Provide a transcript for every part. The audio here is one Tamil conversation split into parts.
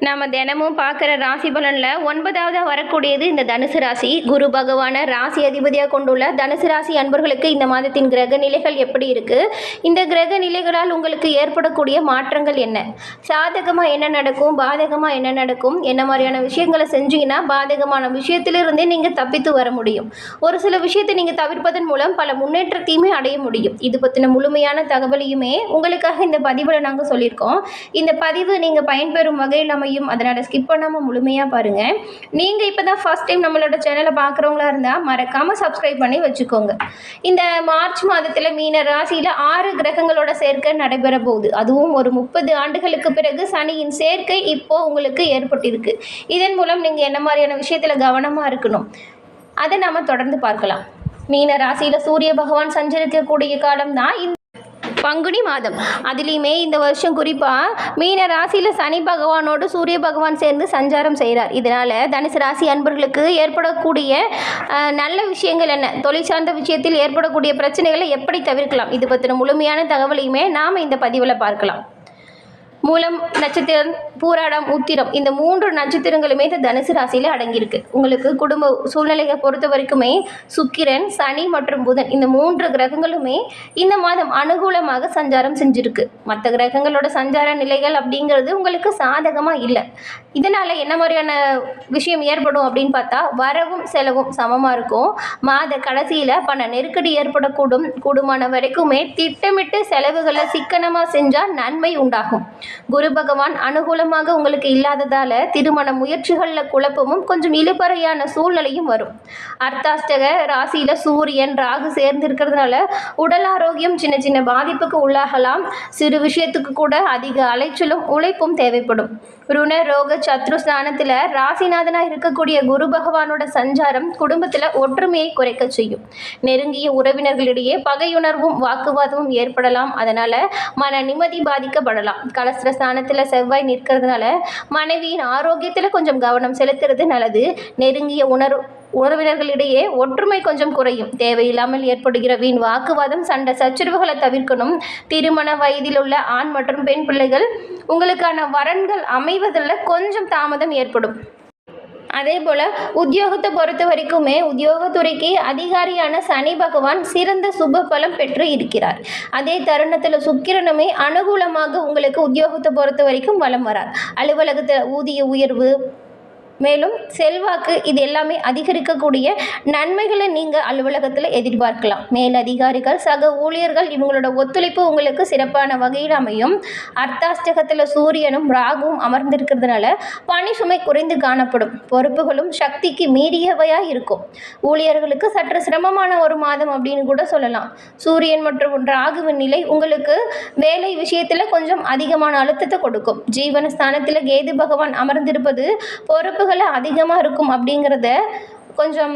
நாம் தினமும் பார்க்குற ராசி பலனில் 9வது வரக்கூடியது இந்த தனுசு ராசி. குரு பகவானை ராசி அதிபதியாக கொண்டுள்ள தனுசு ராசி அன்பர்களுக்கு இந்த மாதத்தின் கிரக நிலைகள் எப்படி இருக்குது, இந்த கிரக நிலைகளால் உங்களுக்கு ஏற்படக்கூடிய மாற்றங்கள் என்ன, சாதகமாக என்ன நடக்கும், பாதகமாக என்ன நடக்கும், என்ன மாதிரியான விஷயங்களை செஞ்சீங்கன்னா பாதகமான விஷயத்திலிருந்தே நீங்கள் தப்பித்து வர முடியும். ஒரு சில விஷயத்தை நீங்கள் தவிர்ப்பதன் மூலம் பல முன்னேற்றத்தையுமே அடைய முடியும். இது பற்றின முழுமையான தகவலையுமே உங்களுக்காக இந்த பதிவில் நாங்கள் சொல்லியிருக்கோம். இந்த பதிவு நீங்கள் பயன்பெறும் வகையில் அமையும். அதனால் ஸ்கிப் பண்ணாமல் முழுமையாக பாருங்கள். நீங்கள் இப்போ தான் ஃபர்ஸ்ட் டைம் நம்மளோட சேனலை பார்க்குறவங்களா இருந்தால் மறக்காமல் சப்ஸ்கிரைப் பண்ணி வச்சுக்கோங்க. இந்த மார்ச் மாதத்தில் மீன ராசியில் 6 கிரகங்களோட சேர்க்கை நடைபெற போகுது. அதுவும் ஒரு 30 ஆண்டுகளுக்கு பிறகு சனியின் சேர்க்கை இப்போது உங்களுக்கு ஏற்பட்டிருக்கு. இதன் மூலம் நீங்கள் என்ன மாதிரியான விஷயத்தில் கவனமாக இருக்கணும் அதை நாம் தொடர்ந்து பார்க்கலாம். மீன ராசியில் சூரிய பகவான் சஞ்சரிக்கக்கூடிய காலம் தான் இந்த பங்குனி மாதம். அதுலேயுமே இந்த வருஷம் குறிப்பாக மீன ராசியில் சனி பகவானோடு சூரிய பகவான் சேர்ந்து சஞ்சாரம் செய்கிறார். இதனால் தனுசு ராசி அன்பர்களுக்கு ஏற்படக்கூடிய நல்ல விஷயங்கள் என்ன, தொழில் சார்ந்த விஷயத்தில் ஏற்படக்கூடிய பிரச்சனைகளை எப்படி தவிர்க்கலாம், இது பற்றின முழுமையான தகவலையுமே நாம் இந்த பதிவில் பார்க்கலாம். மூலம் நட்சத்திரம், பூராடம், உத்திரம் இந்த 3 நட்சத்திரங்களுமே இந்த தனுசு ராசியில் அடங்கியிருக்கு. உங்களுக்கு குடும்ப சூழ்நிலையை பொறுத்த வரைக்குமே சுக்கிரன், சனி மற்றும் புதன் இந்த 3 கிரகங்களுமே இந்த மாதம் அனுகூலமாக சஞ்சாரம் செஞ்சுருக்கு. மற்ற கிரகங்களோட சஞ்சார நிலைகள் அப்படிங்கிறது உங்களுக்கு சாதகமாக இல்லை. இதனால் என்ன மாதிரியான விஷயம் ஏற்படும் அப்படின்னு பார்த்தா, வரவும் செலவும் சமமாக இருக்கும். மாத கடைசியில் பண நெருக்கடி ஏற்படக்கூடும். கூடுமான வரைக்குமே திட்டமிட்டு செலவுகளை சிக்கனமாக செஞ்சால் நன்மை உண்டாகும். குரு பகவான் அனுகூலமாக உங்களுக்கு இல்லாததால் திருமண முயற்சிகளில் குழப்பமும் கொஞ்சம் இழுபறையான சூழ்நிலையும் வரும். அர்த்தாஷ்டக ராசியில் சூரியன், ராகு சேர்ந்திருக்கிறதுனால உடல் ஆரோக்கியம் சின்ன சின்ன பாதிப்புக்கு உள்ளாகலாம். சிறு விஷயத்துக்கு கூட அதிக அலைச்சலும் உழைப்பும் தேவைப்படும். ருண ரோக சத்ருஸ்தானத்தில் ராசிநாதனாக இருக்கக்கூடிய குரு பகவானோட சஞ்சாரம் குடும்பத்தில் ஒற்றுமையை குறைக்க செய்யும். நெருங்கிய உறவினர்களிடையே பகையுணர்வும் வாக்குவாதமும் ஏற்படலாம். அதனால் மன நிம்மதி பாதிக்கப்படலாம். கலஸ்திரஸ்தானத்தில் செவ்வாய் நிற்கிறதுனால மனைவியின் ஆரோக்கியத்தில் கொஞ்சம் கவனம் செலுத்துறது நல்லது. நெருங்கிய உறவினர்களிடையே ஒற்றுமை கொஞ்சம் குறையும். தேவையில்லாமல் ஏற்படுகிற வீண் வாக்குவாதம், சண்டை சச்சரவுகளை தவிர்க்கணும். திருமண வயதில் உள்ள ஆண் மற்றும் பெண் பிள்ளைகள் உங்களுக்கான வரன்கள் அமைவதில் கொஞ்சம் தாமதம் ஏற்படும். அதே போல் உத்தியோகத்தை பொறுத்த வரைக்குமே உத்தியோகத்துறைக்கு அதிகாரியான சனி பகவான் சிறந்த சுப பலம் பெற்று இருக்கிறார். அதே தருணத்தில் சுக்கிரனுமே அனுகூலமாக உங்களுக்கு உத்தியோகத்தை பொறுத்த வரைக்கும் வலம் வரார். அலுவலகத்தில் ஊதிய உயர்வு, மேலும் செல்வாக்கு இது எல்லாமே அதிகரிக்கக்கூடிய நன்மைகளை நீங்கள் அலுவலகத்தில் எதிர்பார்க்கலாம். மேல் அதிகாரிகள், சக ஊழியர்கள் இவங்களோட ஒத்துழைப்பு உங்களுக்கு சிறப்பான வகையில் அமையும். அர்த்தாஷ்டகத்தில் சூரியனும் ராகுவும் அமர்ந்திருக்கிறதுனால பணி சுமை குறைந்து காணப்படும். பொறுப்புகளும் சக்திக்கு மீறியவையாக இருக்கும். ஊழியர்களுக்கு சற்று சிரமமான ஒரு மாதம் அப்படின்னு கூட சொல்லலாம். சூரியன் மற்றும் ராகுவின் நிலை உங்களுக்கு வேலை விஷயத்தில் கொஞ்சம் அதிகமான அழுத்தத்தை கொடுக்கும். ஜீவனஸ்தானத்தில் கேது பகவான் அமர்ந்திருப்பது பொறுப்புகள் அதிகமாக இருக்கும். அப்படிங்கிறத கொஞ்சம்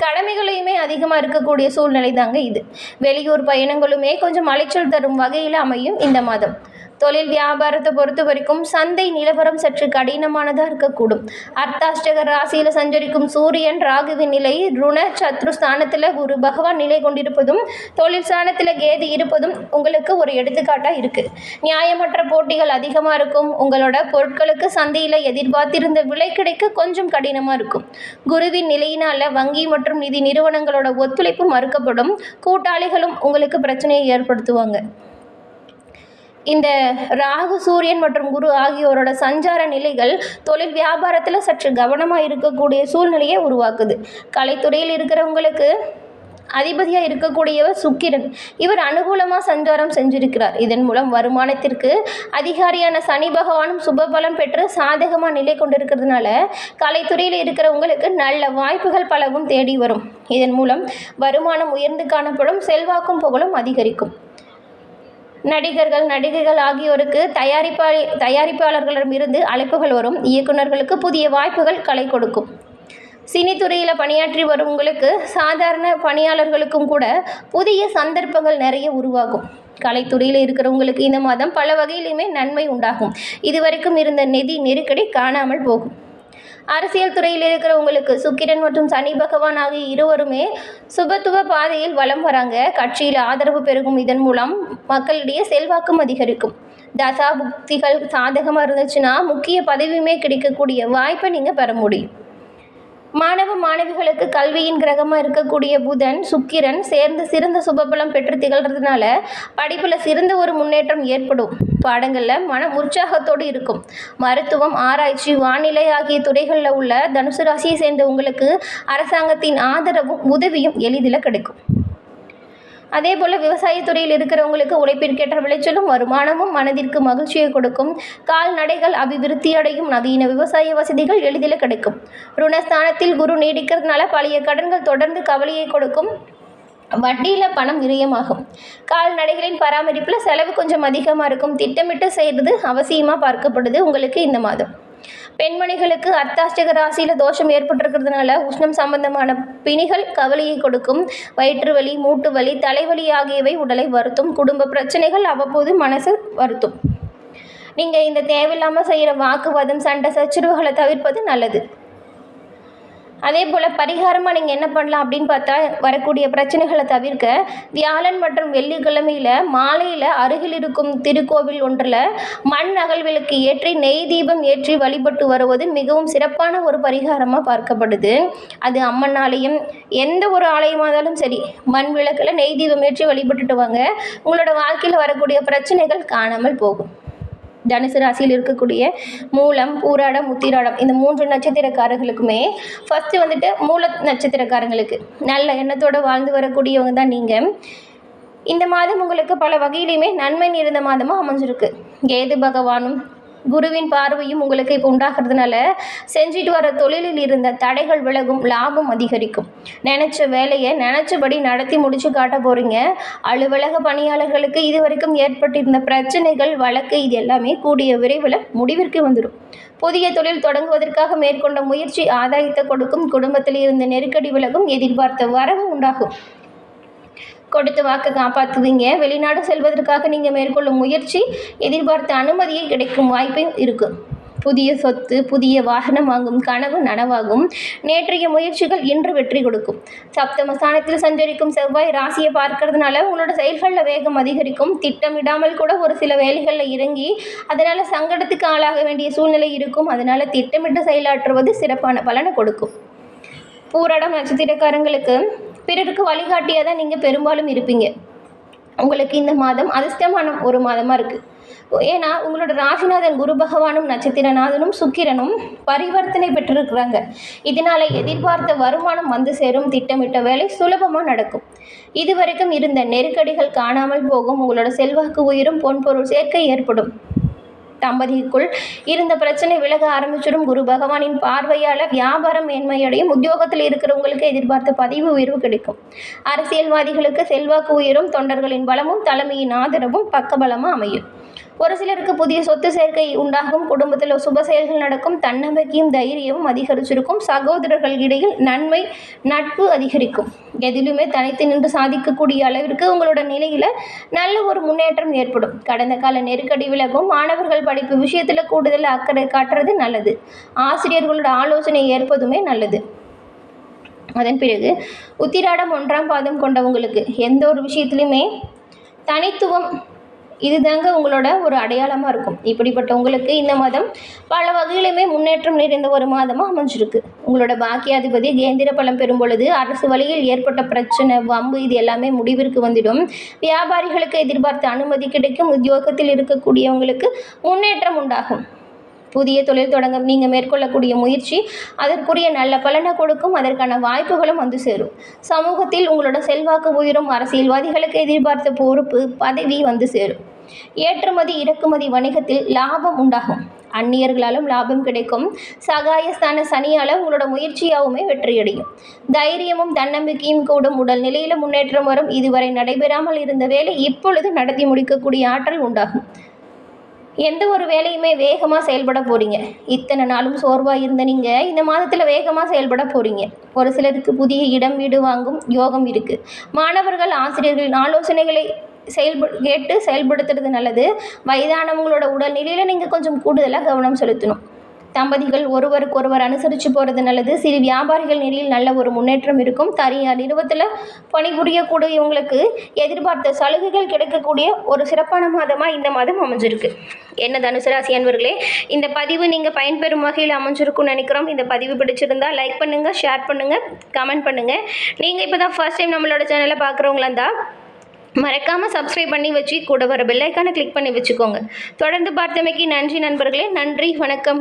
கடமைகளையுமே அதிகமாக இருக்கக்கூடிய சூழ்நிலை தாங்க இது. வெளியூர் பயணங்களுமே கொஞ்சம் அலைச்சல் தரும் வகையில் அமையும் இந்த மாதம். தொழில் வியாபாரத்தை பொறுத்த வரைக்கும் சந்தை நிலவரம் சற்று கடினமானதாக இருக்கக்கூடும். அர்த்தாஷ்டக ராசியில் சஞ்சரிக்கும் சூரியன், ராகுவின் நிலை, ருண சத்ரு ஸ்தானத்தில் குரு பகவான் நிலை கொண்டிருப்பதும் தொழில் ஸ்தானத்தில் கேது இருப்பதும் உங்களுக்கு ஒரு எடுத்துக்காட்டாக இருக்குது. நியாயமற்ற போட்டிகள் அதிகமாக இருக்கும். உங்களோட பொருட்களுக்கு சந்தையில் எதிர்பார்த்திருந்த விலை கிடைக்க கொஞ்சம் கடினமாக இருக்கும். குருவின் நிலையினால் வங்கி மற்றும் நிதி நிறுவனங்களோட ஒத்துழைப்பு மறுக்கப்படும். கூட்டாளிகளும் உங்களுக்கு பிரச்சனையை ஏற்படுத்துவாங்க. இந்த ராகு, சூரியன் மற்றும் குரு ஆகியோரோட சஞ்சார நிலைகள் தொழில் வியாபாரத்தில் சற்று கவனமாக இருக்கக்கூடிய சூழ்நிலையை உருவாக்குது. கலைத்துறையில் இருக்கிறவங்களுக்கு அதிபதியாக இருக்கக்கூடியவர் சுக்கிரன். இவர் அனுகூலமாக சஞ்சாரம் செஞ்சிருக்கிறார். இதன் மூலம் வருமானத்திற்கு அதிகாரியான சனி பகவானும் சுபபலம் பெற்று சாதகமாக நிலை கொண்டிருக்கிறதுனால கலைத்துறையில் இருக்கிறவங்களுக்கு நல்ல வாய்ப்புகள் பலவும் தேடி வரும். இதன் மூலம் வருமானம் உயர்ந்து காணப்படும். செல்வாக்கும் புகழும் அதிகரிக்கும். நடிகர்கள், நடிகைகள் ஆகியோருக்கு தயாரிப்பாளர்களிடமிருந்து அழைப்புகள் வரும். இயக்குநர்களுக்கு புதிய வாய்ப்புகள் கலை கொடுக்கும். சினித்துறையில் பணியாற்றி வரும் உங்களுக்கு, சாதாரண பணியாளர்களுக்கும் கூட புதிய சந்தர்ப்பங்கள் நிறைய உருவாகும். கலைத்துறையில் இருக்கிறவங்களுக்கு இந்த மாதம் பல வகையிலுமே நன்மை உண்டாகும். இதுவரைக்கும் இருந்த நிதி நெருக்கடி காணாமல் போகும். அரசியல் துறையில் இருக்கிறவங்களுக்கு சுக்கிரன் மற்றும் சனி பகவான் ஆகிய இருவருமே சுபத்துவ பாதையில் வலம் வராங்க. கட்சியில் ஆதரவு பெருகும். இதன் மூலம் மக்களிடையே செல்வாக்கும் அதிகரிக்கும். தசா புக்திகள் சாதகமாக இருந்துச்சுன்னா முக்கிய பதவியுமே கிடைக்கக்கூடிய வாய்ப்பை நீங்கள் பெற முடியும். மாணவ மாணவிகளுக்கு கல்வியின் கிரகமாக இருக்கக்கூடிய புதன் சுக்கிரன் சேர்ந்து சிறந்த சுபபலம் பெற்று திகழ்கிறதுனால படிப்பில் சிறந்த ஒரு முன்னேற்றம் ஏற்படும். பாடங்களில் மன உற்சாகத்தோடு இருக்கும். மருத்துவம், ஆராய்ச்சி, வானிலை ஆகிய துறைகளில் உள்ள தனுசு ராசியை சேர்ந்த உங்களுக்கு அரசாங்கத்தின் ஆதரவும் உதவியும் எளிதில் கிடைக்கும். அதே போல் விவசாயத்துறையில் இருக்கிறவங்களுக்கு உழைப்பிற்கேற்ற விளைச்சலும் வருமானமும் மனதிற்கு மகிழ்ச்சியை கொடுக்கும். கால்நடைகள் அபிவிருத்தி அடையும். நவீன விவசாய வசதிகள் எளிதில் கிடைக்கும். ருணஸ்தானத்தில் குரு நீடிக்கிறதுனால பழைய கடன்கள் தொடர்ந்து கவலையை கொடுக்கும். வட்டியில் பணம் விரயமாகும். கால்நடைகளின் பராமரிப்பில் செலவு கொஞ்சம் அதிகமாக இருக்கும். திட்டமிட்டு செய்கிறது அவசியமாக பார்க்கப்படுது உங்களுக்கு இந்த மாதம். பெண்மணிகளுக்கு அர்த்தாஷ்டக ராசியில் தோஷம் ஏற்பட்டிருக்கிறதுனால உஷ்ணம் சம்பந்தமான பிணிகள் கவலையை கொடுக்கும். வயிற்று வலி, மூட்டு வலி, தலைவலி ஆகியவை உடலை வருத்தும். குடும்ப பிரச்சனைகள் அவ்வப்போது மனசு வருத்தும். நீங்கள் இந்த தேவையில்லாமல் செய்கிற வாக்குவாதம், சண்டை சச்சரவுகளை தவிர்ப்பது நல்லது. அதே போல் பரிகாரமாக நீங்கள் என்ன பண்ணலாம் அப்படின்னு பார்த்தா, வரக்கூடிய பிரச்சனைகளை தவிர்க்க வியாழன் மற்றும் வெள்ளிக்கிழமையில் மாலையில் அருகில் இருக்கும் திருக்கோவில் ஒன்றில் மண் அகல்விளக்கு ஏற்றி நெய் தீபம் ஏற்றி வழிபட்டு வருவது மிகவும் சிறப்பான ஒரு பரிகாரமாக பார்க்கப்படுது. அது அம்மன் ஆலயம், எந்த ஒரு ஆலயமாக இருந்தாலும் சரி, மண் விளக்கில் நெய் தீபம் ஏற்றி வழிபட்டுட்டு வாங்க. உங்களோட வாழ்க்கையில் வரக்கூடிய பிரச்சனைகள் காணாமல் போகும். தனுசு ராசியில் இருக்கக்கூடிய மூலம், பூராடம், உத்திராடம் இந்த 3 நட்சத்திரக்காரர்களுக்குமே ஃபஸ்ட்டு வந்துட்டு மூல நட்சத்திரக்காரங்களுக்கு நல்ல எண்ணத்தோடு வாழ்ந்து வரக்கூடியவங்க தான் நீங்கள். இந்த மாதம் உங்களுக்கு பல வகையிலையுமே நன்மை நிறைந்த மாதமாக அமைஞ்சிருக்கு. கேது பகவானும் குருவின் பார்வையும் உங்களுக்கு இப்போ உண்டாகிறதுனால செஞ்சுட்டு வர தொழிலில் இருந்த தடைகள் விலகும். லாபம் அதிகரிக்கும். நினச்ச வேலையை நினச்சபடி நடத்தி முடிச்சு காட்ட போகிறீங்க. அலுவலக பணியாளர்களுக்கு இதுவரைக்கும் ஏற்பட்டிருந்த பிரச்சனைகள், வழக்கு இது எல்லாமே கூடிய விரைவில் முடிவிற்கு வந்துடும். புதிய தொழில் தொடங்குவதற்காக மேற்கொண்ட முயற்சி ஆதாயத்தை கொடுக்கும். குடும்பத்தில் இருந்த நெருக்கடி விலகும். எதிர்பார்த்த வரவு உண்டாகும். கொடுத்த வாக்கு காப்பாற்றுவீங்க. வெளிநாடு செல்வதற்காக நீங்கள் மேற்கொள்ளும் முயற்சி எதிர்பார்த்த அனுமதியை கிடைக்கும் வாய்ப்பும் இருக்குது. புதிய சொத்து, புதிய வாகனம் வாங்கும் கனவு நனவாகும். நேற்றைய முயற்சிகள் இன்று வெற்றி கொடுக்கும். சப்தமஸ்தானத்தில் சஞ்சரிக்கும் செவ்வாய் ராசியை பார்க்கறதுனால உங்களோட செயல்களில் வேகம் அதிகரிக்கும். திட்டமிடாமல் கூட ஒரு சில வேலைகளில் இறங்கி அதனால் சங்கடத்துக்கு ஆளாக வேண்டிய சூழ்நிலை இருக்கும். அதனால் திட்டமிட்டு செயலாற்றுவது சிறப்பான பலனை கொடுக்கும். பூராடம் நட்சத்திரக்காரங்களுக்கு பிறருக்கு வழிகாட்டியாக தான் நீங்கள் பெரும்பாலும் இருப்பீங்க. உங்களுக்கு இந்த மாதம் அதிர்ஷ்டமான ஒரு மாதமாக இருக்குது. ஏன்னா உங்களோட ராசிநாதன் குரு பகவானும் நட்சத்திரநாதனும் சுக்கிரனும் பரிவர்த்தனை பெற்றிருக்கிறாங்க. இதனால் எதிர்பார்த்த வருமானம் வந்து சேரும். திட்டமிட்ட வேலை சுலபமாக நடக்கும். இதுவரைக்கும் இருந்த நெருக்கடிகள் காணாமல் போகும். உங்களோட செல்வாக்கு உயரும். பொன்பொருள் சேர்க்கை ஏற்படும். தம்பதிக்குள் இருந்த பிரச்சனை விலக ஆரம்பிச்சிடும். குரு பகவானின் பார்வையால் வியாபாரம் மேன்மையடையும். உத்தியோகத்தில் இருக்கிறவங்களுக்கு எதிர்பார்த்த பதவி உயர்வு கிடைக்கும். அரசியல்வாதிகளுக்கு செல்வாக்கு உயரும். தொண்டர்களின் பலமும் தலைமையின் ஆதரவும் பக்கபலமாக அமையும். ஒரு சிலருக்கு புதிய சொத்து சேர்க்கை உண்டாகும். குடும்பத்தில் சுப செயல்கள் நடக்கும். தன்னம்பிக்கையும் தைரியமும் அதிகரிச்சிருக்கும். சகோதரர்கள் இடையில் நன்மை, நட்பு அதிகரிக்கும். எதிலுமே தனித்து நின்று சாதிக்கக்கூடிய அளவிற்கு உங்களோட நிலையில் நல்ல ஒரு முன்னேற்றம் ஏற்படும். கடந்த கால நெருக்கடி விலகும். மாணவர்கள் படிப்பு விஷயத்தில் கூடுதல் அக்கறை காட்டுறது நல்லது. ஆசிரியர்களோட ஆலோசனை ஏற்பதுமே நல்லது. அதன் பிறகு உத்திராடம் 1ஆம் பாதம் கொண்டவங்களுக்கு எந்த ஒரு விஷயத்துலையுமே தனித்துவம் இதுதாங்க உங்களோட ஒரு அடையாளமாக இருக்கும். இப்படிப்பட்ட உங்களுக்கு இந்த மாதம் பல வகையிலுமே முன்னேற்றம் நிறைந்த ஒரு மாதமாக அமைஞ்சிருக்கு. உங்களோட பாக்கியாதிபதி கேந்திர பலம் பெறும் பொழுது அரசு வழியில் ஏற்பட்ட பிரச்சனை, வம்பு இது எல்லாமே முடிவிற்கு வந்துடும். வியாபாரிகளுக்கு எதிர்பார்த்த அனுமதி கிடைக்கும். உத்தியோகத்தில் இருக்கக்கூடியவங்களுக்கு முன்னேற்றம் உண்டாகும். புதிய தொழில் தொடங்க நீங்கள் மேற்கொள்ளக்கூடிய முயற்சி அதற்குரிய நல்ல பலனை கொடுக்கும். அதற்கான வாய்ப்புகளும் வந்து சேரும். சமூகத்தில் உங்களோட செல்வாக்கு உயரும். அரசியல்வாதிகளுக்கு எதிர்பார்த்த பொறுப்பு, பதவி வந்து சேரும். ஏற்றுமதி இறக்குமதி வணிகத்தில் லாபம் உண்டாகும். அந்நியர்களாலும் லாபம் கிடைக்கும். சகாயஸ்தான சனியால் உங்களோட முயற்சியாகவுமே வெற்றியடையும். தைரியமும் தன்னம்பிக்கையும் கூடும். உடல் நிலையில் முன்னேற்றம் வரும். இதுவரை நடைபெறாமல் இருந்த வேலை இப்பொழுது நடத்தி முடிக்கக்கூடிய ஆற்றல் உண்டாகும். எந்த ஒரு வேலையுமே வேகமாக செயல்பட போகிறீங்க. இத்தனை நாளும் சோர்வாக இருந்த நீங்கள் இந்த மாதத்தில் வேகமாக செயல்பட போகிறீங்க. ஒரு சிலருக்கு புதிய இடம் வீடு வாங்கும் யோகம் இருக்குது. மாணவர்கள் ஆசிரியர்களின் ஆலோசனைகளை கேட்டு செயல்படுத்துறது நல்லது. வயதானவங்களோட உடல்நிலையில் நீங்கள் கொஞ்சம் கூடுதலாக கவனம் செலுத்தணும். தம்பதிகள் ஒருவருக்கொருவர் அனுசரித்து போகிறது நல்லது. சிறு வியாபாரிகள் நிலையில் நல்ல ஒரு முன்னேற்றம் இருக்கும். தனியார் நிறுவனத்தில் பணிபுரியக்கூடியவங்களுக்கு எதிர்பார்த்த சலுகைகள் கிடைக்கக்கூடிய ஒரு சிறப்பான மாதமாக இந்த மாதம் அமைஞ்சிருக்கு. என்ன தனுசு ராசி அன்பர்களே, இந்த பதிவு நீங்கள் பயன்பெறும் வகையில் அமைஞ்சிருக்கும்னு நினைக்கிறோம். இந்த பதிவு பிடிச்சிருந்தா லைக் பண்ணுங்கள், ஷேர் பண்ணுங்கள், கமெண்ட் பண்ணுங்கள். நீங்கள் இப்போ தான் ஃபர்ஸ்ட் டைம் நம்மளோட சேனலை பார்க்குறவங்களா இருந்தால் மறக்காமல் சப்ஸ்கிரைப் பண்ணி வச்சு கூட வர பெல் ஐக்கானை கிளிக் பண்ணி வச்சுக்கோங்க. தொடர்ந்து பார்த்தமைக்கு நன்றி நண்பர்களே. நன்றி, வணக்கம்.